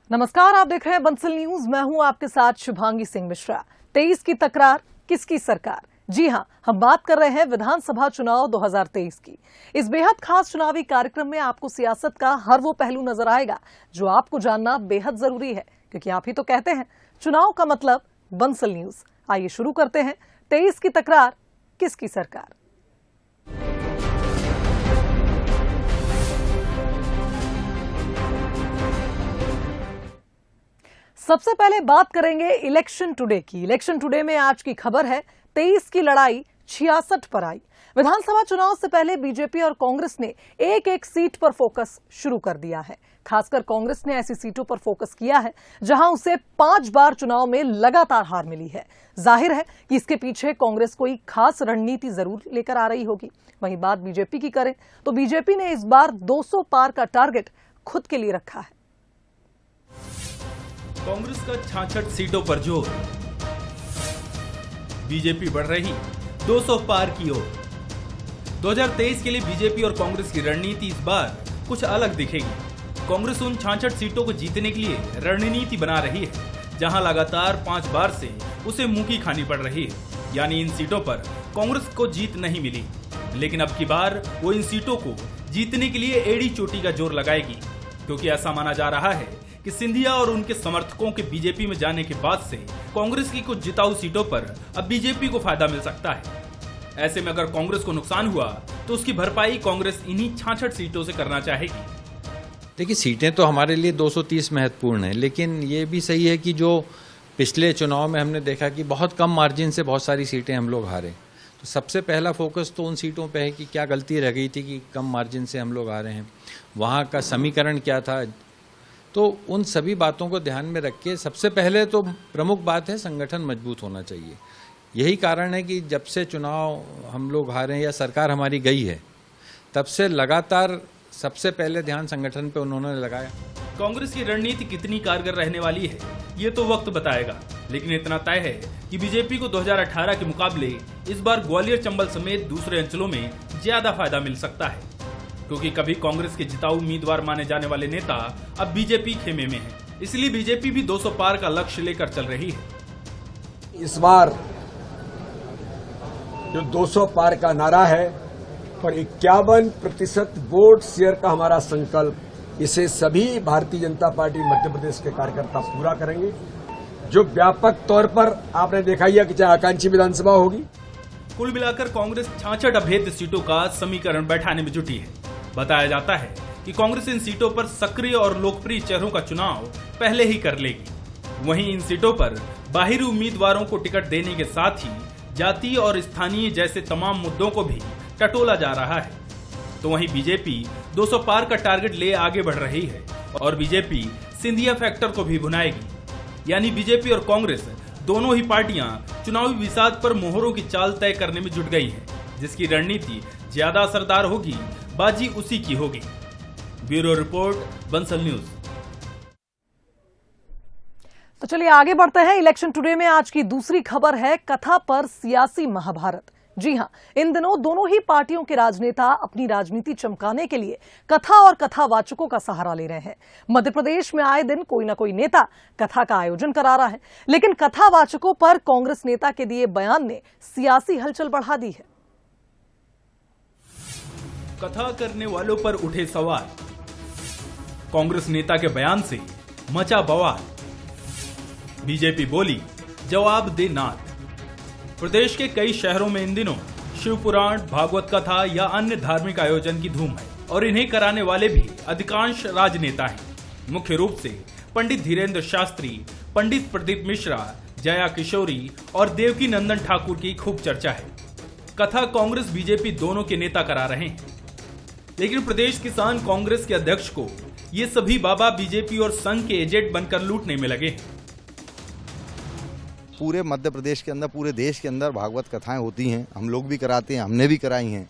नमस्कार, आप देख रहे हैं बंसल न्यूज। मैं हूं आपके साथ शुभांगी सिंह मिश्रा। 23 की तकरार, किसकी सरकार? जी हां, हम बात कर रहे हैं विधानसभा चुनाव 2023 की। इस बेहद खास चुनावी कार्यक्रम में आपको सियासत का हर वो पहलू नजर आएगा जो आपको जानना बेहद जरूरी है, क्योंकि आप ही तो कहते हैं चुनाव का मतलब बंसल न्यूज। आइए शुरू करते हैं। 23 की तकरार, किसकी सरकार? सबसे पहले बात करेंगे इलेक्शन टुडे की। इलेक्शन टुडे में आज की खबर है 23 की लड़ाई 66 पर आई। विधानसभा चुनाव से पहले बीजेपी और कांग्रेस ने एक एक सीट पर फोकस शुरू कर दिया है। खासकर कांग्रेस ने ऐसी सीटों पर फोकस किया है जहां उसे 5 बार चुनाव में लगातार हार मिली है। जाहिर है कि इसके पीछे कांग्रेस कोई खास रणनीति जरूर लेकर आ रही होगी। वहीं बात बीजेपी की करें तो बीजेपी ने इस बार 200 पार का टारगेट खुद के लिए रखा है। कांग्रेस का 66 सीटों पर जोर, बीजेपी बढ़ रही 200 पार की ओर। 2023 के लिए बीजेपी और कांग्रेस की रणनीति इस बार कुछ अलग दिखेगी। कांग्रेस उन 66 सीटों को जीतने के लिए रणनीति बना रही है जहां लगातार 5 बार से उसे मुंह की खानी पड़ रही है। यानी इन सीटों पर कांग्रेस को जीत नहीं मिली, लेकिन अब की बार वो इन सीटों को जीतने के लिए एड़ी चोटी का जोर लगाएगी, क्योंकि ऐसा माना जा रहा है कि सिंधिया और उनके समर्थकों के बीजेपी में जाने के बाद से कांग्रेस की कुछ जिताऊ सीटों पर अब बीजेपी को फायदा मिल सकता है। ऐसे में अगर कांग्रेस को नुकसान हुआ तो उसकी भरपाई कांग्रेस इन्हीं 66 सीटों से करना चाहेगी। देखिए, सीटें तो हमारे लिए 230 महत्वपूर्ण है, लेकिन ये भी सही है कि जो पिछले चुनाव में हमने देखा कि बहुत कम मार्जिन से बहुत सारी सीटें हम लोग हारे। तो सबसे पहला फोकस तो उन सीटों पे है कि क्या गलती रह गई थी कि कम मार्जिन से हम लोग हारे हैं, वहाँ का समीकरण क्या था। तो उन सभी बातों को ध्यान में रख के सबसे पहले तो प्रमुख बात है संगठन मजबूत होना चाहिए। यही कारण है कि जब से चुनाव हम लोग हारे हैं या सरकार हमारी गई है, तब से लगातार सबसे पहले ध्यान संगठन पे उन्होंने लगाया। कांग्रेस की रणनीति कितनी कारगर रहने वाली है ये तो वक्त बताएगा, लेकिन इतना तय है कि बीजेपी को 2018 के मुकाबले इस बार ग्वालियर चंबल समेत दूसरे अंचलों में ज्यादा फायदा मिल सकता है, क्योंकि कभी कांग्रेस के जिताऊ उम्मीदवार माने जाने वाले नेता अब बीजेपी खेमे में हैं। इसलिए बीजेपी भी 200 पार का लक्ष्य लेकर चल रही है। इस बार जो 200 पार का नारा है और 51% वोट शेयर का हमारा संकल्प, इसे सभी भारतीय जनता पार्टी मध्य प्रदेश के कार्यकर्ता पूरा करेंगे। जो व्यापक तौर पर आपने देखा ही है कि चाहे आकांक्षी विधानसभा होगी। कुल मिलाकर कांग्रेस 66 अभेद्य सीटों का समीकरण बैठाने में जुटी है। बताया जाता है कि कांग्रेस इन सीटों पर सक्रिय और लोकप्रिय चेहरों का चुनाव पहले ही कर लेगी। वहीं इन सीटों पर बाहरी उम्मीदवारों को टिकट देने के साथ ही जातीय और स्थानीय जैसे तमाम मुद्दों को भी टटोला जा रहा है। तो वहीं बीजेपी 200 पार का टारगेट ले आगे बढ़ रही है और बीजेपी सिंधिया फैक्टर को भी भुनाएगी। यानी बीजेपी और कांग्रेस दोनों ही पार्टियां चुनावी विवाद पर मोहरों की चाल तय करने में जुट गई हैं। जिसकी रणनीति ज्यादा असरदार होगी, बाजी उसी की होगी। Bureau report, Bansal news. तो चलिए आगे बढ़ते हैं। इलेक्शन टुडे में आज की दूसरी खबर है कथा पर सियासी महाभारत। जी हां, इन दिनों दोनों ही पार्टियों के राजनेता अपनी राजनीति चमकाने के लिए कथा और कथावाचकों का सहारा ले रहे हैं। मध्य प्रदेश में आए दिन कोई ना कोई नेता कथा का आयोजन करा रहा है, लेकिन कथावाचकों पर कांग्रेस नेता के दिए बयान ने सियासी हलचल बढ़ा दी है। कथा करने वालों पर उठे सवाल, कांग्रेस नेता के बयान से मचा बवाल। बीजेपी बोली, जवाब दे नाथ। प्रदेश के कई शहरों में इन दिनों शिव पुराण, भागवत कथा या अन्य धार्मिक आयोजन की धूम है और इन्हें कराने वाले भी अधिकांश राजनेता हैं। मुख्य रूप से पंडित धीरेन्द्र शास्त्री, पंडित प्रदीप मिश्रा, जया किशोरी और देवकी नंदन ठाकुर की खूब चर्चा है। कथा कांग्रेस बीजेपी दोनों के नेता करा रहे हैं, लेकिन प्रदेश किसान कांग्रेस के अध्यक्ष को ये सभी बाबा बीजेपी और संघ के एजेंट बनकर लूटने में लगे हैं। पूरे मध्य प्रदेश के अंदर, पूरे देश के अंदर भागवत कथाएं होती हैं, हम लोग भी कराते हैं, हमने भी कराई हैं,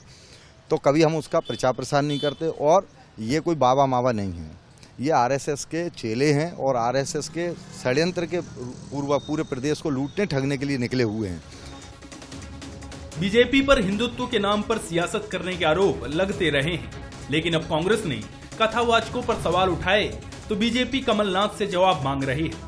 तो कभी हम उसका प्रचार प्रसार नहीं करते। और ये कोई बाबा मावा नहीं है, ये आरएसएस के चेले हैं और आरएसएस के षड्यंत्र के पूरे प्रदेश को लूटने ठगने के लिए निकले हुए हैं। बीजेपी पर हिंदुत्व के नाम पर सियासत करने के आरोप लगते रहे हैं, लेकिन अब कांग्रेस ने कथावाचकों पर सवाल उठाए तो बीजेपी कमलनाथ से जवाब मांग रही है।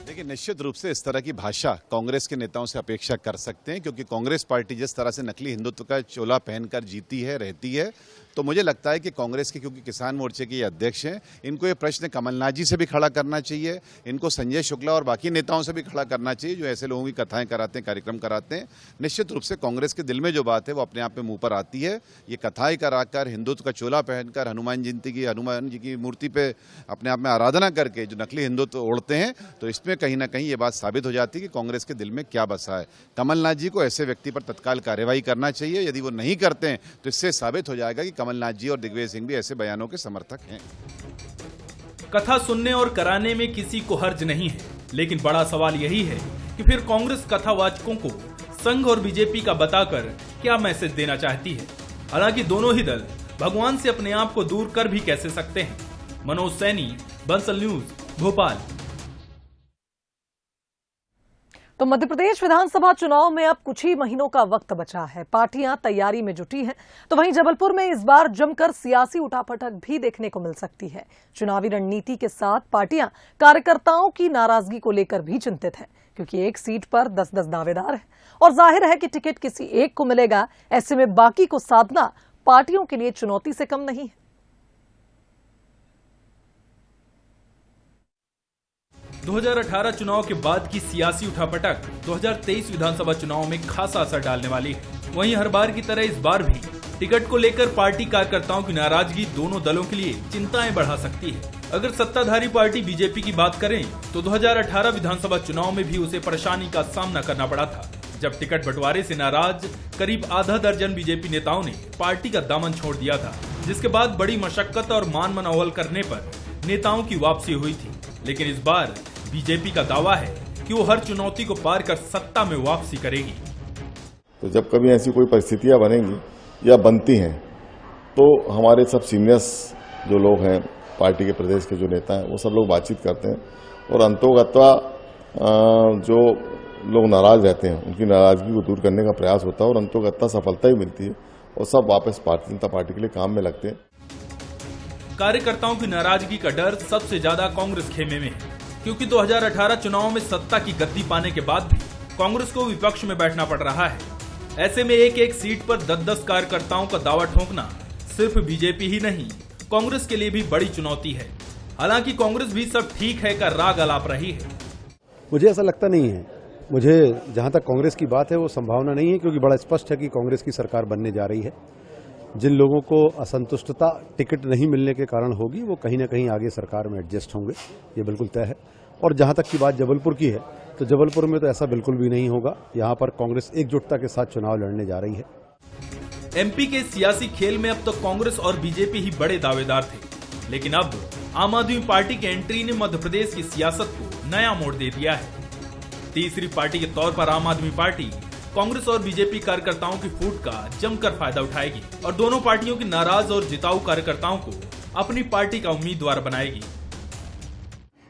देखिए, निश्चित रूप से इस तरह की भाषा कांग्रेस के नेताओं से अपेक्षा कर सकते हैं, क्योंकि कांग्रेस पार्टी जिस तरह से नकली हिंदुत्व का चोला पहनकर जीती है, रहती है, तो मुझे लगता है कि कांग्रेस के, क्योंकि किसान मोर्चे के ये अध्यक्ष हैं, इनको ये प्रश्न कमलनाथ जी से भी खड़ा करना चाहिए, इनको संजय शुक्ला और बाकी नेताओं से भी खड़ा करना चाहिए जो ऐसे लोगों की कथाएं कराते हैं, कार्यक्रम कराते हैं। निश्चित रूप से कांग्रेस के दिल में जो बात है वो अपने आप में मुंह पर आती है। ये कथाएं कराकर, हिंदुत्व का चोला पहनकर, हनुमान जी की मूर्ति पे अपने आप में आराधना करके जो नकली हिंदुत्व ओढ़ते हैं, तो इसमें कहीं ना कहीं ये बात साबित हो जाती है कि कांग्रेस के दिल में क्या बसा है। कमलनाथ जी को ऐसे व्यक्ति पर तत्काल कार्यवाही करना चाहिए। यदि वो नहीं करते हैं तो इससे साबित हो जाएगा कि कमलनाथ जी और दिग्विजय सिंह भी ऐसे बयानों के समर्थक हैं। कथा सुनने और कराने में किसी को हर्ज नहीं है, लेकिन बड़ा सवाल यही है कि फिर कांग्रेस कथावाचकों को संघ और बीजेपी का बताकर क्या मैसेज देना चाहती है। हालांकि दोनों ही दल भगवान से अपने आप को दूर कर भी कैसे सकते हैं। मनोज सैनी, बंसल न्यूज, भोपाल। तो मध्य प्रदेश विधानसभा चुनाव में अब कुछ ही महीनों का वक्त बचा है। पार्टियां तैयारी में जुटी हैं, तो वहीं जबलपुर में इस बार जमकर सियासी उठापटक भी देखने को मिल सकती है। चुनावी रणनीति के साथ पार्टियां कार्यकर्ताओं की नाराजगी को लेकर भी चिंतित हैं, क्योंकि एक सीट पर 10-10 दावेदार हैं और जाहिर है कि टिकट किसी एक को मिलेगा। ऐसे में बाकी को साधना पार्टियों के लिए चुनौती से कम नहीं है। 2018 चुनाव के बाद की सियासी उठापटक 2023 विधानसभा चुनाव में खासा असर डालने वाली है। वहीं हर बार की तरह इस बार भी टिकट को लेकर पार्टी कार्यकर्ताओं की नाराजगी दोनों दलों के लिए चिंताएं बढ़ा सकती है। अगर सत्ताधारी पार्टी बीजेपी की बात करें तो 2018 विधानसभा चुनाव में भी उसे परेशानी का सामना करना पड़ा था, जब टिकट बंटवारे से नाराज करीब आधा दर्जन बीजेपी नेताओं ने पार्टी का दामन छोड़ दिया था, जिसके बाद बड़ी मशक्कत और मान मनौवल करने पर नेताओं की वापसी हुई थी। लेकिन इस बार बीजेपी का दावा है कि वो हर चुनौती को पार कर सत्ता में वापसी करेगी। तो जब कभी ऐसी कोई परिस्थितियां बनेंगी या बनती हैं, तो हमारे सब सीनियर्स जो लोग हैं, पार्टी के प्रदेश के जो नेता हैं, वो सब लोग बातचीत करते हैं और अंतोगत्वा जो लोग नाराज रहते हैं उनकी नाराजगी को दूर करने का प्रयास होता है और अंतोगत्वा सफलता ही मिलती है और सब वापस भारतीय जनता पार्टी के लिए काम में लगते हैं। कार्यकर्ताओं की नाराजगी का डर सबसे ज्यादा कांग्रेस खेमे में है, क्योंकि 2018 चुनाव में सत्ता की गद्दी पाने के बाद भी कांग्रेस को विपक्ष में बैठना पड़ रहा है। ऐसे में एक एक सीट पर 10-10 कार्यकर्ताओं का दावा ठोकना सिर्फ बीजेपी ही नहीं, कांग्रेस के लिए भी बड़ी चुनौती है। हालांकि कांग्रेस भी सब ठीक है का राग अलाप रही है। मुझे ऐसा लगता नहीं है। मुझे जहां तक कांग्रेस की बात है वो संभावना नहीं है, क्योंकि बड़ा स्पष्ट है कि कांग्रेस की सरकार बनने जा रही है। जिन लोगों को असंतुष्टता टिकट नहीं मिलने के कारण होगी, वो कहीं ना कहीं आगे सरकार में एडजस्ट होंगे, ये बिल्कुल तय है। और जहां तक की बात जबलपुर की है, तो जबलपुर में तो ऐसा बिल्कुल भी नहीं होगा। यहां पर कांग्रेस एकजुटता के साथ चुनाव लड़ने जा रही है। एमपी के सियासी खेल में अब तक कांग्रेस और बीजेपी ही बड़े दावेदार थे, लेकिन अब आम आदमी पार्टी की एंट्री ने मध्य प्रदेश की सियासत को नया मोड़ दे दिया है। तीसरी पार्टी के तौर पर आम आदमी पार्टी कांग्रेस और बीजेपी कार्यकर्ताओं की फूट का जमकर फायदा उठाएगी और दोनों पार्टियों की नाराज और जिताऊ कार्यकर्ताओं को अपनी पार्टी का उम्मीदवार बनाएगी।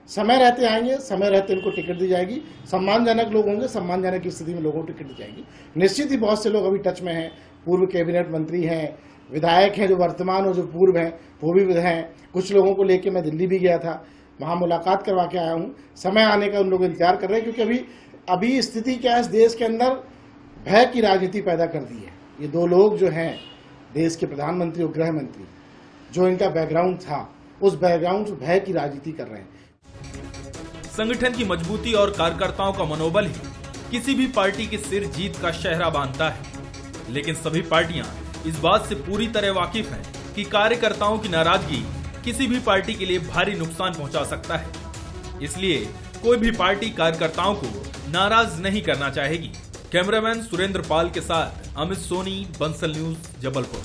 समय रहते आएंगे, समय रहते इनको टिकट दी जाएगी। सम्मानजनक लोग होंगे, सम्मानजनक की स्थिति में लोगों को टिकट दी जाएगी। निश्चित ही बहुत से लोग अभी टच में हैं, पूर्व कैबिनेट मंत्री हैं, विधायक हैं जो वर्तमान और जो पूर्व हैं वो भी हैं। कुछ लोगों को लेकर मैं दिल्ली भी गया था, वहां मुलाकात करवा के आया हूँ। समय आने का उन लोग इंतजार कर रहे हैं, क्योंकि अभी स्थिति क्या है, इस देश के अंदर भय की राजनीति पैदा कर दी है। ये दो लोग जो हैं, देश के प्रधानमंत्री और गृह मंत्री, जो इनका बैकग्राउंड था, उस बैकग्राउंड से भय की राजनीति कर रहे हैं। संगठन की मजबूती और कार्यकर्ताओं का मनोबल ही किसी भी पार्टी के सिर जीत का शहरा बांधता है। लेकिन सभी पार्टियां इस बात से पूरी तरह वाकिफ हैं कि कार्यकर्ताओं की नाराजगी किसी भी पार्टी के लिए भारी नुकसान पहुंचा सकता है। इसलिए कोई भी पार्टी कार्यकर्ताओं को नाराज नहीं करना चाहेगी। कैमरामैन सुरेंद्र पाल के साथ अमित सोनी, बंसल न्यूज, जबलपुर।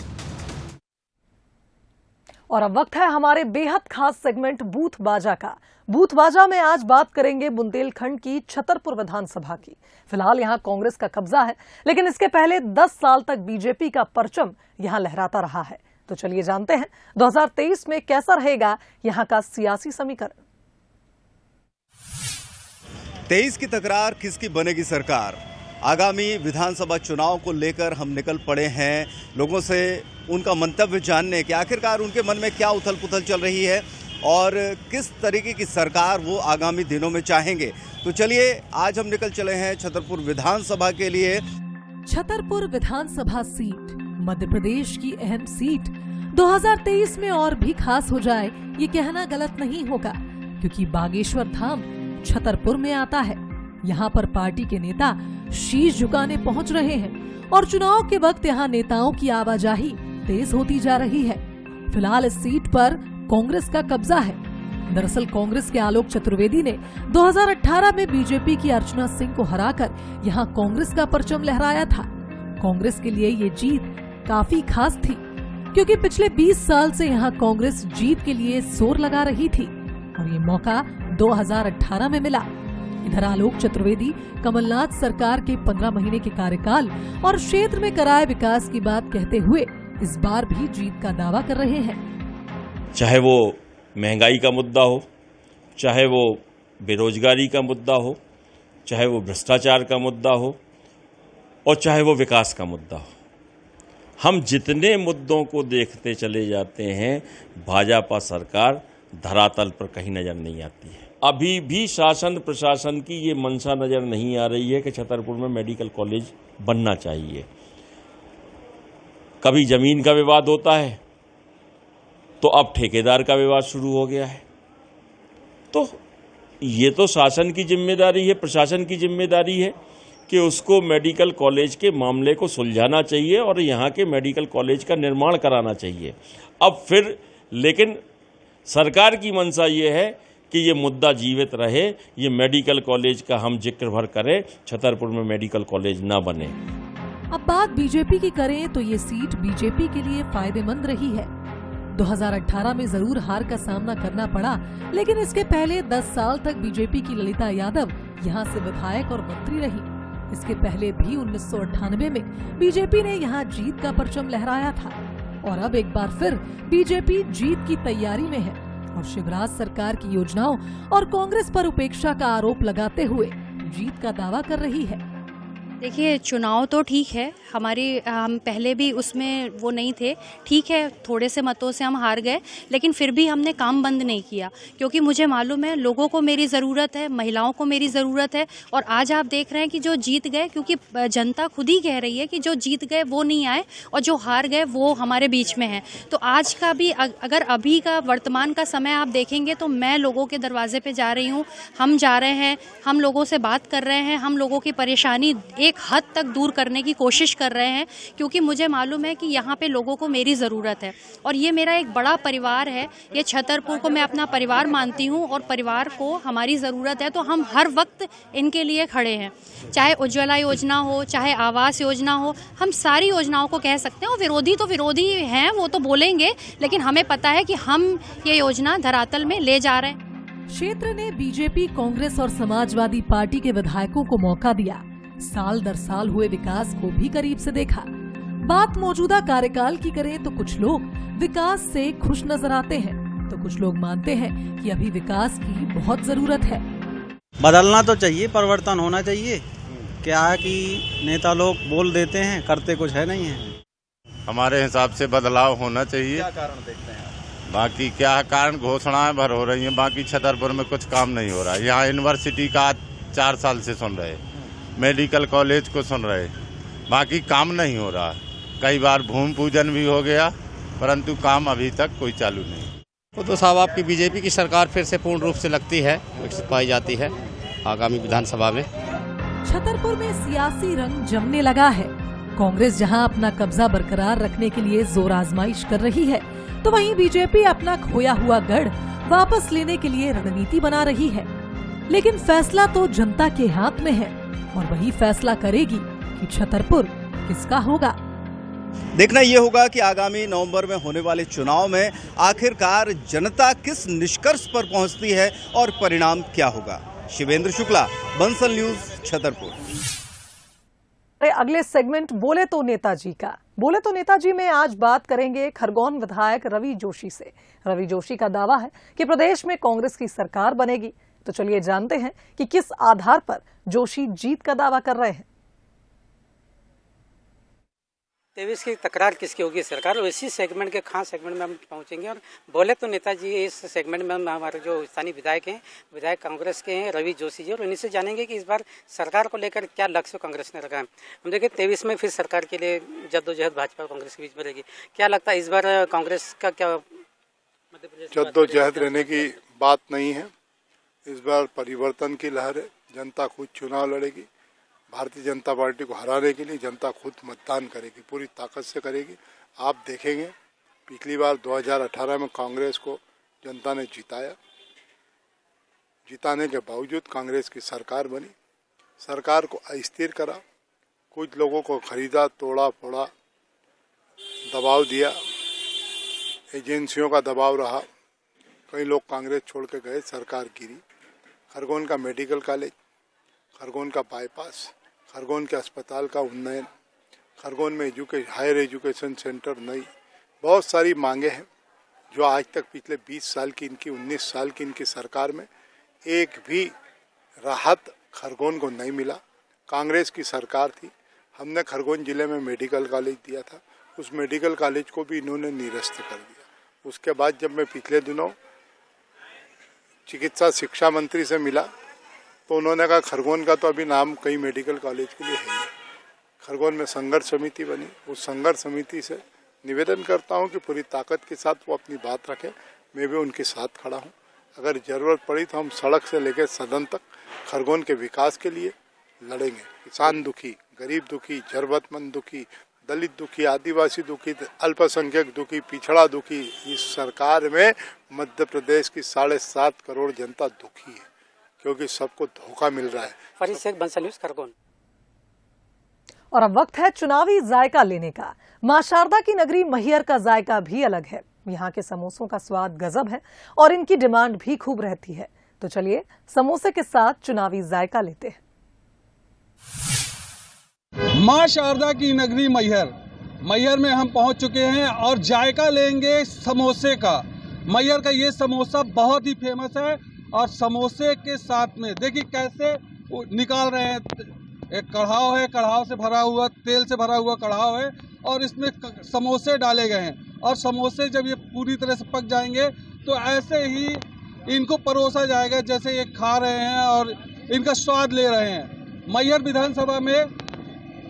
और अब वक्त है हमारे बेहद खास सेगमेंट बूथ बाजा का। बूथ बाजा में आज बात करेंगे बुंदेलखंड की छतरपुर विधानसभा की। फिलहाल यहां कांग्रेस का कब्जा है, लेकिन इसके पहले 10 साल तक बीजेपी का परचम यहां लहराता रहा है। तो चलिए जानते हैं 2023 में कैसा रहेगा यहां का सियासी समीकरण। 23 की तकरार, किसकी बनेगी सरकार। आगामी विधानसभा चुनाव को लेकर हम निकल पड़े हैं लोगों से उनका मंतव्य जानने कि आखिरकार उनके मन में क्या उथल पुथल चल रही है और किस तरीके की सरकार वो आगामी दिनों में चाहेंगे। तो चलिए आज हम निकल चले हैं छतरपुर विधानसभा के लिए। छतरपुर विधानसभा सीट मध्य प्रदेश की अहम सीट 2023 में और भी खास हो जाए ये कहना गलत नहीं होगा, क्योंकि बागेश्वर धाम छतरपुर में आता है। यहाँ पर पार्टी के नेता शीश झुकाने पहुँच रहे हैं और चुनाव के वक्त यहाँ नेताओं की आवाजाही तेज होती जा रही है। फिलहाल इस सीट पर कांग्रेस का कब्जा है। दरअसल कांग्रेस के आलोक चतुर्वेदी ने 2018 में बीजेपी की अर्चना सिंह को हराकर यहाँ कांग्रेस का परचम लहराया था। कांग्रेस के लिए ये जीत काफी खास थी, क्योंकि पिछले 20 साल से यहाँ कांग्रेस जीत के लिए जोर लगा रही थी और ये मौका 2018 में मिला। इधर आलोक चतुर्वेदी कमलनाथ सरकार के 15 महीने के कार्यकाल और क्षेत्र में कराए विकास की बात कहते हुए इस बार भी जीत का दावा कर रहे हैं। चाहे वो महंगाई का मुद्दा हो, चाहे वो बेरोजगारी का मुद्दा हो, चाहे वो भ्रष्टाचार का मुद्दा हो और चाहे वो विकास का मुद्दा हो, हम जितने मुद्दों को देखते चले जाते हैं भाजपा सरकार धरातल पर कहीं नजर नहीं आती है। अभी भी शासन प्रशासन की ये मंशा नजर नहीं आ रही है कि छतरपुर में मेडिकल कॉलेज बनना चाहिए। कभी जमीन का विवाद होता है तो अब ठेकेदार का विवाद शुरू हो गया है। तो ये तो शासन की जिम्मेदारी है, प्रशासन की जिम्मेदारी है कि उसको मेडिकल कॉलेज के मामले को सुलझाना चाहिए और यहाँ के मेडिकल कॉलेज का निर्माण कराना चाहिए। अब फिर लेकिन सरकार की मंशा ये है कि ये मुद्दा जीवित रहे, ये मेडिकल कॉलेज का हम जिक्र भर करें, छतरपुर में मेडिकल कॉलेज ना बने। अब बात बीजेपी की करें तो ये सीट बीजेपी के लिए फायदेमंद रही है। 2018 में जरूर हार का सामना करना पड़ा, लेकिन इसके पहले 10 साल तक बीजेपी की ललिता यादव यहाँ से विधायक और मंत्री रही। इसके पहले भी 1998 में बीजेपी ने यहाँ जीत का परचम लहराया था और अब एक बार फिर बीजेपी जीत की तैयारी में है और शिवराज सरकार की योजनाओं और कांग्रेस पर उपेक्षा का आरोप लगाते हुए जीत का दावा कर रही है। देखिए, चुनाव तो ठीक है, हम पहले भी उसमें वो नहीं थे, ठीक है थोड़े से मतों से हम हार गए, लेकिन फिर भी हमने काम बंद नहीं किया, क्योंकि मुझे मालूम है लोगों को मेरी ज़रूरत है, महिलाओं को मेरी ज़रूरत है। और आज आप देख रहे हैं कि जो जीत गए, क्योंकि जनता खुद ही कह रही है कि जो जीत गए वो नहीं आए और जो हार गए वो हमारे बीच में है। तो आज का भी अगर अभी का वर्तमान का समय आप देखेंगे तो मैं लोगों के दरवाजे पर जा रही हूँ, हम जा रहे हैं, हम लोगों से बात कर रहे हैं, हम लोगों की परेशानी एक हद तक दूर करने की कोशिश कर रहे हैं, क्योंकि मुझे मालूम है कि यहाँ पे लोगों को मेरी ज़रूरत है और ये मेरा एक बड़ा परिवार है। ये छतरपुर को मैं अपना परिवार मानती हूँ और परिवार को हमारी ज़रूरत है, तो हम हर वक्त इनके लिए खड़े हैं। चाहे उज्ज्वला योजना हो, चाहे आवास योजना हो, हम सारी योजनाओं को कह सकते हैं। और विरोधी तो विरोधी हैं, वो तो बोलेंगे, लेकिन हमें पता है कि हम ये योजना धरातल में ले जा रहे हैं। क्षेत्र ने बीजेपी, कांग्रेस और समाजवादी पार्टी के विधायकों को मौका दिया, साल दर साल हुए विकास को भी करीब से देखा। बात मौजूदा कार्यकाल की करें तो कुछ लोग विकास से खुश नजर आते हैं, तो कुछ लोग मानते हैं कि अभी विकास की बहुत जरूरत है। बदलना तो चाहिए, परिवर्तन होना चाहिए। क्या है कि नेता लोग बोल देते हैं, करते कुछ है नहीं है। हमारे हिसाब से बदलाव होना चाहिए। क्या कारण देखते हैं? बाकी क्या कारण, घोषणाएं भर हो रही हैं, बाकी छतरपुर में कुछ काम नहीं हो रहा है। यहाँ यूनिवर्सिटी का 4 साल से सुन रहे, मेडिकल कॉलेज को सुन रहे, बाकी काम नहीं हो रहा। कई बार भूमि पूजन भी हो गया, परंतु काम अभी तक कोई चालू नहीं। वो तो साहब आपकी बीजेपी की सरकार फिर से पूर्ण रूप से लगती है, विकसित पाई जाती है आगामी विधानसभा में। छतरपुर में सियासी रंग जमने लगा है। कांग्रेस जहां अपना कब्जा बरकरार रखने के लिए जोर आजमाइश कर रही है, तो वहीं बीजेपी अपना खोया हुआ गढ़ वापस लेने के लिए रणनीति बना रही है। लेकिन फैसला तो जनता के हाथ में है और वही फैसला करेगी कि छतरपुर किसका होगा। देखना ये होगा कि आगामी नवंबर में होने वाले चुनाव में आखिरकार जनता किस निष्कर्ष पर पहुंचती है और परिणाम क्या होगा। शिवेंद्र शुक्ला, बंसल न्यूज, छतरपुर। अगले सेगमेंट बोले तो नेताजी का। बोले तो नेताजी में आज बात करेंगे खरगोन विधायक रवि जोशी से। रवि जोशी का दावा है कि प्रदेश में कांग्रेस की सरकार बनेगी। तो चलिए जानते हैं कि किस आधार पर जोशी जीत का दावा कर रहे हैं। 23 की तकरार किसकी होगी सरकार, और इसी सेगमेंट के खास सेगमेंट में हम पहुंचेंगे। और बोले तो नेताजी इस सेगमेंट में हमारे जो स्थानीय विधायक हैं, विधायक कांग्रेस के हैं रवि जोशी जी, और उन्हीं से जानेंगे कि इस बार सरकार को लेकर क्या लक्ष्य कांग्रेस ने रखा है। हम देखिए 23 में फिर सरकार के लिए जद्दोजहद भाजपा और कांग्रेस के बीच में रहेगी। क्या लगता है इस बार कांग्रेस का क्या मध्य प्रदेश जद्दोजहद रहने की बात नहीं है। इस बार परिवर्तन की लहर है, जनता खुद चुनाव लड़ेगी। भारतीय जनता पार्टी को हराने के लिए जनता खुद मतदान करेगी, पूरी ताकत से करेगी। आप देखेंगे पिछली बार 2018 में कांग्रेस को जनता ने जिताया, जिताने के बावजूद कांग्रेस की सरकार बनी, सरकार को अस्थिर करा, कुछ लोगों को खरीदा, तोड़ा फोड़ा, दबाव दिया, एजेंसियों का दबाव रहा, कई लोग कांग्रेस छोड़ के गए, सरकार गिरी। खरगोन का मेडिकल कॉलेज, खरगोन का बाईपास, खरगोन के अस्पताल का उन्नयन, खरगोन में हायर एजुकेशन सेंटर नई, बहुत सारी मांगे हैं जो आज तक पिछले 20 साल की इनकी 19 साल की इनकी सरकार में एक भी राहत खरगोन को नहीं मिला। कांग्रेस की सरकार थी, हमने खरगोन जिले में मेडिकल कॉलेज दिया था, उस मेडिकल कॉलेज को भी इन्होंने निरस्त कर दिया। उसके बाद जब मैं पिछले दिनों चिकित्सा शिक्षा मंत्री से मिला तो उन्होंने कहा खरगोन का तो अभी नाम कई मेडिकल कॉलेज के लिए है ही। खरगोन में संघर्ष समिति बनी, उस संघर्ष समिति से निवेदन करता हूं कि पूरी ताकत के साथ वो अपनी बात रखें, मैं भी उनके साथ खड़ा हूं। अगर ज़रूरत पड़ी तो हम सड़क से लेकर सदन तक खरगोन के विकास के लिए लड़ेंगे। किसान दुखी, गरीब दुखी, जरूरतमंद दुखी, दलित दुखी, आदिवासी दुखी, अल्पसंख्यक दुखी, पिछड़ा दुखी, इस सरकार में मध्य प्रदेश की 7.5 करोड़ जनता दुखी है क्योंकि सबको धोखा मिल रहा है। फरीद शेख, बंसल न्यूज़, खरगोन। और अब वक्त है चुनावी जायका लेने का। मां शारदा की नगरी मैहर का जायका भी अलग है। यहाँ के समोसों का स्वाद गजब है और इनकी डिमांड भी खूब रहती है। तो चलिए समोसे के साथ चुनावी जायका लेते हैं। मां शारदा की नगरी मैहर में हम पहुंच चुके हैं और जायका लेंगे समोसे का। मैहर का ये समोसा बहुत ही फेमस है और समोसे के साथ में देखिए कैसे निकाल रहे हैं। एक कढ़ाव है, कढ़ाव से भरा हुआ, तेल से भरा हुआ कढ़ाव है और इसमें समोसे डाले गए हैं और समोसे जब ये पूरी तरह से पक जाएंगे तो ऐसे ही इनको परोसा जाएगा जैसे ये खा रहे हैं और इनका स्वाद ले रहे हैं। मैहर विधानसभा में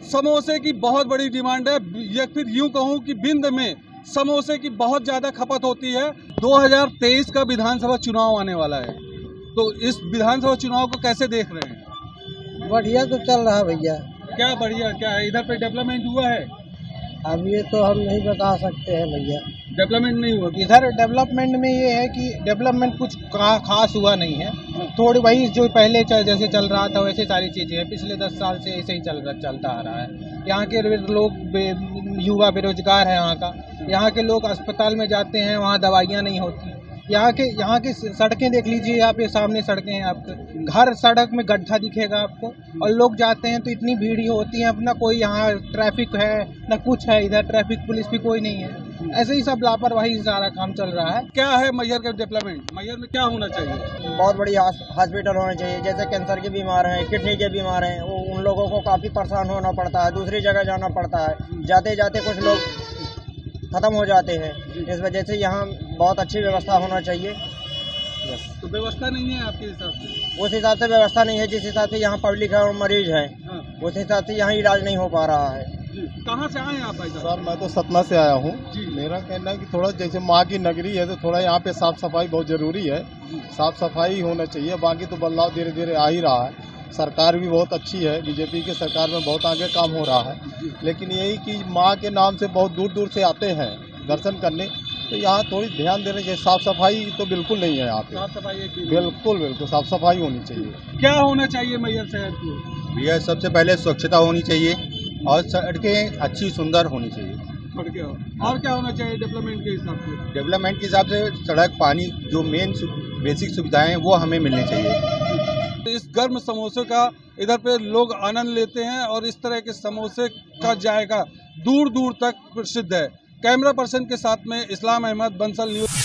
समोसे की बहुत बड़ी डिमांड है, या फिर यूं कहूं कि भिंड में समोसे की बहुत ज़्यादा खपत होती है। 2023 का विधानसभा चुनाव आने वाला है, तो इस विधानसभा चुनाव को कैसे देख रहे हैं? बढ़िया तो चल रहा है भैया। क्या बढ़िया? क्या है इधर पे डेवलपमेंट हुआ है? अब ये तो हम नहीं बता सकते हैं भैया, डेवलपमेंट नहीं हुआ। इधर डेवलपमेंट में ये है कि डेवलपमेंट कुछ खास हुआ नहीं है, थोड़ी वही जो पहले जैसे चल रहा था वैसे सारी चीज़ें हैं। पिछले 10 साल से ऐसे ही चलता आ रहा है। यहाँ के लोग युवा बेरोजगार है, यहाँ के लोग अस्पताल में जाते हैं, वहाँ दवाइयाँ नहीं होती। यहाँ के सड़कें देख लीजिए, आप ये सामने सड़कें हैं, आपके हर सड़क में गड्ढा दिखेगा आपको और लोग जाते हैं तो इतनी भीड़ ही होती है। अपना कोई यहाँ ट्रैफिक है न कुछ है, इधर ट्रैफिक पुलिस भी कोई नहीं है, ऐसे ही सब लापरवाही सारा काम चल रहा है। क्या है मैहर का डेवलपमेंट? मैहर में क्या होना चाहिए? बहुत बड़ी हॉस्पिटल होना चाहिए। जैसे कैंसर के बीमार हैं, किडनी के बीमार हैं, वो उन लोगों को काफ़ी परेशान होना पड़ता है, दूसरी जगह जाना पड़ता है, जाते जाते कुछ लोग खत्म हो जाते हैं। इस वजह से यहाँ बहुत अच्छी व्यवस्था होना चाहिए। तो व्यवस्था नहीं है आपके हिसाब से? उस हिसाब से व्यवस्था नहीं है जिस हिसाब से यहाँ पब्लिक है और मरीज है, उस हिसाब से यहाँ इलाज नहीं हो पा रहा है। कहाँ से आए आप भाई? सर मैं तो सतना से आया हूँ। मेरा कहना है कि थोड़ा जैसे माँ की नगरी है तो थोड़ा यहाँ पे साफ सफाई बहुत जरूरी है, साफ सफाई होना चाहिए। बाकी तो बदलाव धीरे धीरे आ ही रहा है। सरकार भी बहुत अच्छी है, बीजेपी की सरकार में बहुत आगे काम हो रहा है, लेकिन यही कि माँ के नाम से बहुत दूर दूर से आते हैं दर्शन करने, तो यहाँ थोड़ी ध्यान देना चाहिए। साफ सफाई तो बिल्कुल नहीं है यहाँ पे। साफ सफाई बिल्कुल साफ सफाई होनी चाहिए। क्या होना चाहिए मैहर शहर को? भैया सबसे पहले स्वच्छता होनी चाहिए और सड़कें अच्छी सुंदर होनी चाहिए। और क्या होना चाहिए डेवलपमेंट के हिसाब से? डेवलपमेंट के हिसाब से सड़क, पानी, जो मेन बेसिक सुविधाएं वो हमें मिलनी चाहिए। इस गर्म समोसे का इधर पे लोग आनंद लेते हैं और इस तरह के समोसे का जायका दूर दूर तक प्रसिद्ध है। कैमरा पर्सन के साथ में इस्लाम अहमद, बंसल न्यूज़।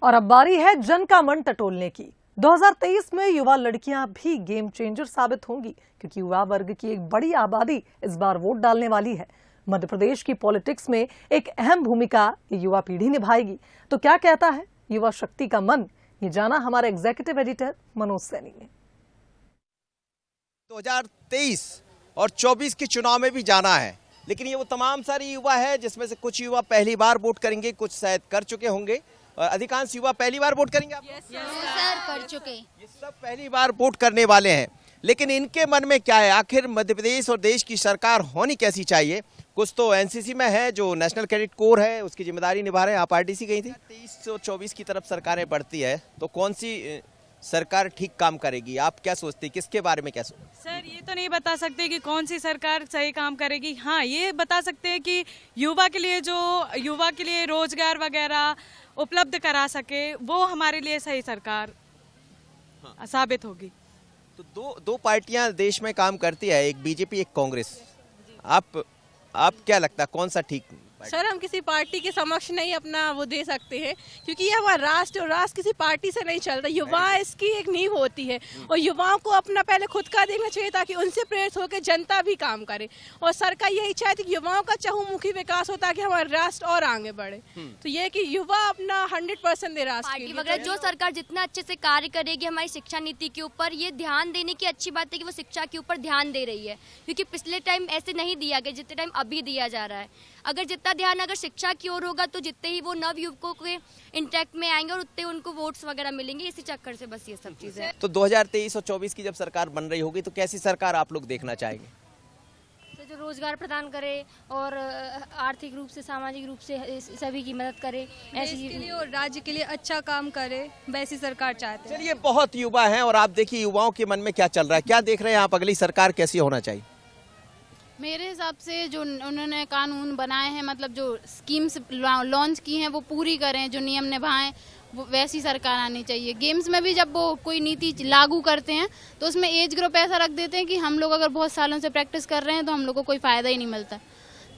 और अब बारी है जन का मन टटोलने की। 2023 में युवा लड़कियां भी गेम चेंजर साबित होंगी, क्योंकि युवा वर्ग की एक बड़ी आबादी इस बार वोट डालने वाली है। मध्य प्रदेश की पॉलिटिक्स में एक अहम भूमिका ये युवा पीढ़ी निभाएगी। तो क्या कहता है युवा शक्ति का मन, ये जाना हमारे एग्जीक्यूटिव एडिटर मनोज सैनी ने। 2023 और 24 के चुनाव में भी जाना है, लेकिन ये वो तमाम सारे युवा है जिसमें से कुछ युवा पहली बार वोट करेंगे, कुछ शायद कर चुके होंगे और अधिकांश युवा पहली बार वोट करेंगे। आप सर कर चुके, ये सब पहली बार वोट करने वाले हैं, लेकिन इनके मन में क्या है, आखिर मध्य प्रदेश और देश की सरकार होनी कैसी चाहिए। कुछ तो एनसीसी में है, जो नेशनल कैडेट कोर है, उसकी जिम्मेदारी निभा रहे हैं। आप आरटीसी गई थी। 23 और 24 की तरफ सरकारें बढ़ती है, तो कौन सी सरकार ठीक काम करेगी, आप क्या सोचते हैं, किसके बारे में क्या सोचते? सर ये तो नहीं बता सकते कि कौन सी सरकार सही काम करेगी। हाँ ये बता सकते हैं कि युवा के लिए रोजगार वगैरह उपलब्ध करा सके, वो हमारे लिए सही सरकार साबित होगी। तो दो पार्टियां देश में काम करती है, एक बीजेपी एक कांग्रेस। आप क्या लगता है कौन सा ठीक? सर हम किसी पार्टी के समक्ष नहीं अपना वो दे सकते हैं, क्योंकि ये हमारा राष्ट्र और राष्ट्र किसी पार्टी से नहीं चलता। युवा इसकी एक नींव होती है और युवाओं को अपना पहले खुद का देखना चाहिए, ताकि उनसे प्रेरित होकर जनता भी काम करे। और सरकार यही चाहती है कि युवाओं का चहुमुखी विकास हो, ताकि हमारा राष्ट्र और आगे बढ़े। तो ये कि युवा अपना 100% दे राष्ट्र के लिए। जो सरकार जितना अच्छे से कार्य करेगी हमारी शिक्षा नीति के ऊपर, ये ध्यान देने की अच्छी बात है कि वो शिक्षा के ऊपर ध्यान दे रही है, क्योंकि पिछले टाइम ऐसे नहीं दिया गया जितने टाइम अभी दिया जा रहा है। अगर जितना ध्यान अगर शिक्षा की ओर होगा, तो जितने ही वो नव युवकों के इंटैक्ट में आएंगे और उतने उनको वोट्स वगैरह मिलेंगे। इसी चक्कर से बस ये सब चीजें। तो 2023 और 24 की जब सरकार बन रही होगी, तो कैसी सरकार आप लोग देखना चाहेंगे? तो जो रोजगार प्रदान करे और आर्थिक रूप से, सामाजिक रूप से सभी की मदद करे, ऐसी के लिए और राज्य के लिए अच्छा काम करे, वैसी सरकार चाहते हैं। चलिए, बहुत युवा हैं और आप देखिए युवाओं के मन में क्या चल रहा है, क्या देख रहे हैं आप, अगली सरकार कैसी होना चाहिए? मेरे हिसाब से जो उन्होंने कानून बनाए हैं, मतलब जो स्कीम्स लॉन्च की हैं, वो पूरी करें, जो नियम निभाएं, वो वैसी सरकार आनी चाहिए। गेम्स में भी जब वो कोई नीति लागू करते हैं, तो उसमें एज ग्रुप ऐसा रख देते हैं कि हम लोग अगर बहुत सालों से प्रैक्टिस कर रहे हैं तो हम लोग को कोई फायदा ही नहीं मिलता।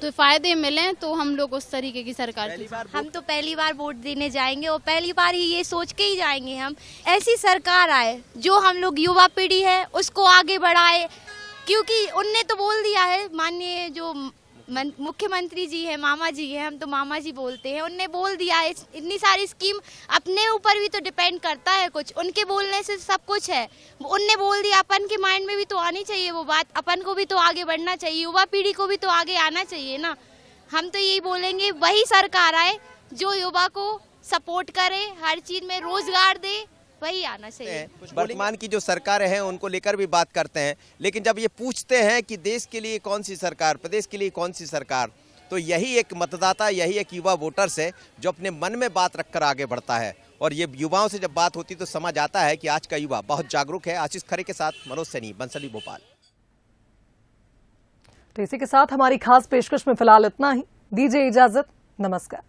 तो फायदे मिलें तो हम लोग उस तरीके की सरकार हम तो पहली बार वोट देने जाएंगे और पहली बार ही ये सोच के ही जाएंगे हम, ऐसी सरकार आए जो हम लोग युवा पीढ़ी है उसको आगे बढ़ाए। क्योंकि उनने तो बोल दिया है, माननीय जो मुख्यमंत्री जी है, मामा जी है, हम तो मामा जी बोलते हैं, उनने बोल दिया है इतनी सारी स्कीम अपने ऊपर भी तो डिपेंड करता है कुछ, उनके बोलने से सब कुछ है। उनने बोल दिया, अपन के माइंड में भी तो आनी चाहिए वो बात, अपन को भी तो आगे बढ़ना चाहिए, युवा पीढ़ी को भी तो आगे आना चाहिए ना। हम तो यही बोलेंगे वही सरकार आए जो युवा को सपोर्ट करे, हर चीज में रोजगार दे, वही आना चाहिए। वर्तमान की जो सरकारें हैं उनको लेकर भी बात करते हैं, लेकिन जब ये पूछते हैं कि देश के लिए कौन सी सरकार, प्रदेश के लिए कौन सी सरकार, तो यही एक मतदाता, यही एक युवा वोटर्स है जो अपने मन में बात रखकर आगे बढ़ता है। और ये युवाओं से जब बात होती तो समझ आता है कि आज का युवा बहुत जागरूक है। आशीष खरे के साथ मनोज सैनी, बंसली, भोपाल। तो इसी के साथ हमारी खास पेशकश में फिलहाल इतना ही। दीजिए इजाजत, नमस्कार।